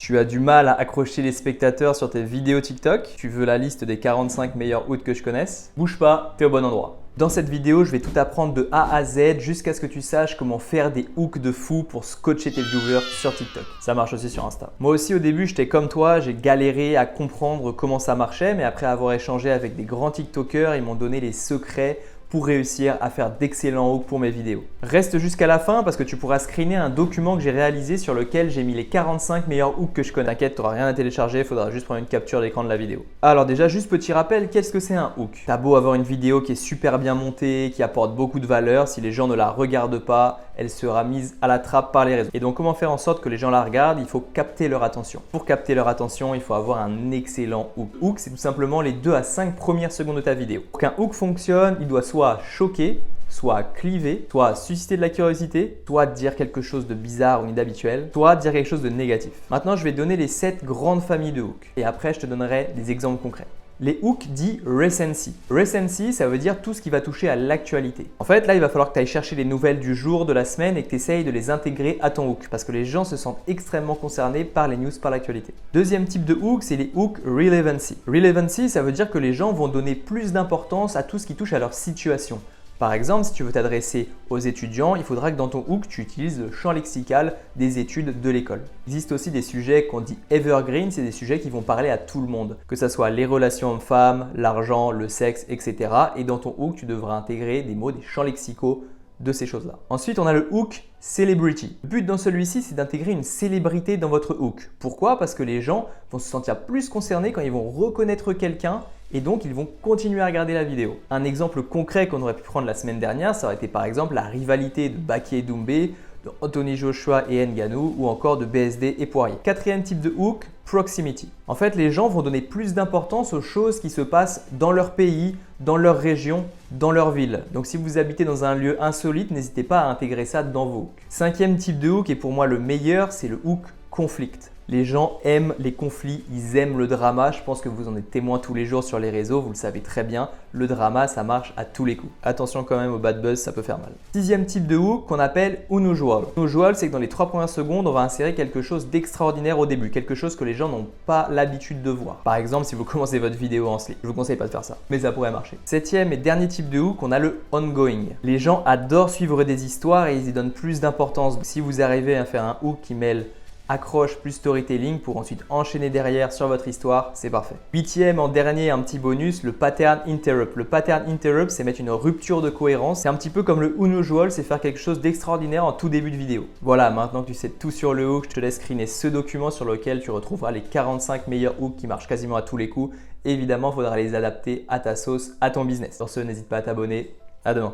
Tu as du mal à accrocher les spectateurs sur tes vidéos TikTok. Tu veux la liste des 45 meilleurs hooks que je connaisse. Bouge pas, t'es au bon endroit. Dans cette vidéo, je vais tout apprendre de A à Z jusqu'à ce que tu saches comment faire des hooks de fou pour scotcher tes viewers sur TikTok. Ça marche aussi sur Insta. Moi aussi au début, j'étais comme toi, j'ai galéré à comprendre comment ça marchait, mais après avoir échangé avec des grands TikTokers, ils m'ont donné les secrets pour réussir à faire d'excellents hooks pour mes vidéos. Reste jusqu'à la fin parce que tu pourras screener un document que j'ai réalisé sur lequel j'ai mis les 45 meilleurs hooks que je connais. T'inquiète, tu n'auras rien à télécharger, il faudra juste prendre une capture d'écran de la vidéo. Alors déjà, juste petit rappel, qu'est-ce que c'est un hook? T'as beau avoir une vidéo qui est super bien montée, qui apporte beaucoup de valeur, si les gens ne la regardent pas, elle sera mise à la trappe par les réseaux. Et donc comment faire en sorte que les gens la regardent? Il faut capter leur attention. Pour capter leur attention, il faut avoir un excellent hook. Hook, c'est tout simplement les 2 à 5 premières secondes de ta vidéo. Pour qu'un hook fonctionne, il doit soit choquer, soit cliver, soit susciter de la curiosité, soit dire quelque chose de bizarre ou d'inhabituel, soit dire quelque chose de négatif. Maintenant, je vais donner les 7 grandes familles de hooks et après, je te donnerai des exemples concrets. Les hooks dits recency. Recency, ça veut dire tout ce qui va toucher à l'actualité. En fait, là, il va falloir que tu ailles chercher les nouvelles du jour, de la semaine et que tu essayes de les intégrer à ton hook parce que les gens se sentent extrêmement concernés par les news, par l'actualité. Deuxième type de hook, c'est les hooks relevancy. Relevancy, ça veut dire que les gens vont donner plus d'importance à tout ce qui touche à leur situation. Par exemple, si tu veux t'adresser aux étudiants, il faudra que dans ton hook, tu utilises le champ lexical des études de l'école. Il existe aussi des sujets qu'on dit evergreen, c'est des sujets qui vont parler à tout le monde, que ce soit les relations hommes-femmes, l'argent, le sexe, etc. Et dans ton hook, tu devras intégrer des mots, des champs lexicaux de ces choses-là. Ensuite, on a le hook celebrity. Le but dans celui-ci, c'est d'intégrer une célébrité dans votre hook. Pourquoi? Parce que les gens vont se sentir plus concernés quand ils vont reconnaître quelqu'un et donc ils vont continuer à regarder la vidéo. Un exemple concret qu'on aurait pu prendre la semaine dernière, ça aurait été par exemple la rivalité de Baki et Doumbé, de Anthony Joshua et Ngannou ou encore de BSD et Poirier. Quatrième type de hook, proximity. En fait, les gens vont donner plus d'importance aux choses qui se passent dans leur pays, dans leur région, dans leur ville. Donc si vous habitez dans un lieu insolite, n'hésitez pas à intégrer ça dans vos hooks. Cinquième type de hook et pour moi le meilleur, c'est le hook conflict. Les gens aiment les conflits, ils aiment le drama. Je pense que vous en êtes témoin tous les jours sur les réseaux, vous le savez très bien. Le drama, ça marche à tous les coups. Attention quand même au bad buzz, ça peut faire mal. Sixième type de hook qu'on appelle unusual. Unusual, c'est que dans les 3 premières secondes, on va insérer quelque chose d'extraordinaire au début, quelque chose que les gens n'ont pas l'habitude de voir. Par exemple, si vous commencez votre vidéo en slip, je vous conseille pas de faire ça, mais ça pourrait marcher. Septième et dernier type de hook, on a le ongoing. Les gens adorent suivre des histoires et ils y donnent plus d'importance. Si vous arrivez à faire un hook qui mêle accroche plus storytelling pour ensuite enchaîner derrière sur votre histoire, c'est parfait. Huitième en dernier, un petit bonus, le pattern interrupt. Le pattern interrupt, c'est mettre une rupture de cohérence. C'est un petit peu comme le unusual, c'est faire quelque chose d'extraordinaire en tout début de vidéo. Voilà, maintenant que tu sais tout sur le hook, je te laisse screener ce document sur lequel tu retrouveras les 45 meilleurs hooks qui marchent quasiment à tous les coups. Évidemment, il faudra les adapter à ta sauce, à ton business. Sur ce, n'hésite pas à t'abonner. À demain.